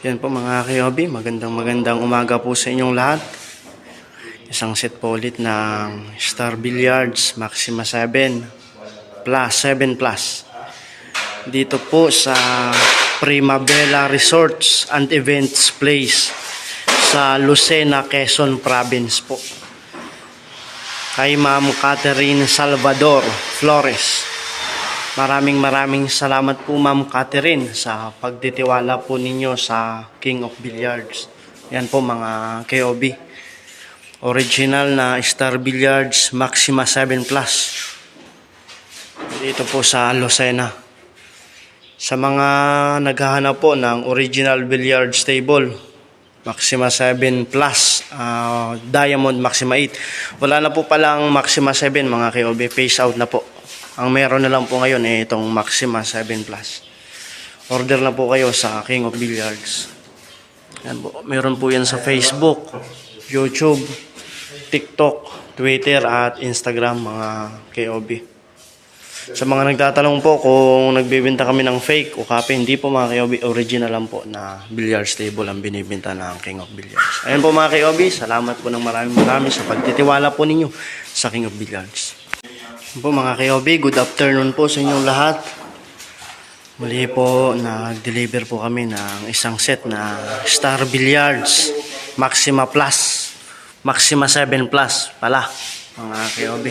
Yan po mga Kyobi, magandang umaga po sa inyong lahat. Isang set po ulit ng Star Billiards Maxima 7 Plus. Dito po sa Primavera Resorts and Events Place sa Lucena, Quezon Province po. Kay Ma'am Catherine Salvador Flores. Maraming salamat po Ma'am Catherine sa pagtitiwala po ninyo sa King of Billiards. Yan po mga KOB. Original na Star Billiards Maxima 7 Plus. Dito po sa Lucena. Sa mga naghahanap po ng original billiards table, Maxima 7 Plus, Diamond Maxima 8. Wala na po palang Maxima 7 mga KOB. Phase out na po. Ang meron na lang po ngayon itong Maxima 7 Plus. Order na po kayo sa King of Billiards. Yan po. Meron po yan sa Facebook, YouTube, TikTok, Twitter at Instagram mga KOB. Sa mga nagtatanong po kung nagbibenta kami ng fake o copy, hindi po mga KOB, original lang po na billiards table ang binibenta ng King of Billiards. Ayan po mga KOB, salamat po ng maraming sa pagtitiwala po ninyo sa King of Billiards. Po mga KOB, good afternoon po sa inyong lahat. Muli po nag-deliver po kami ng isang set na Star Billiards Maxima 7 Plus pala mga KOB.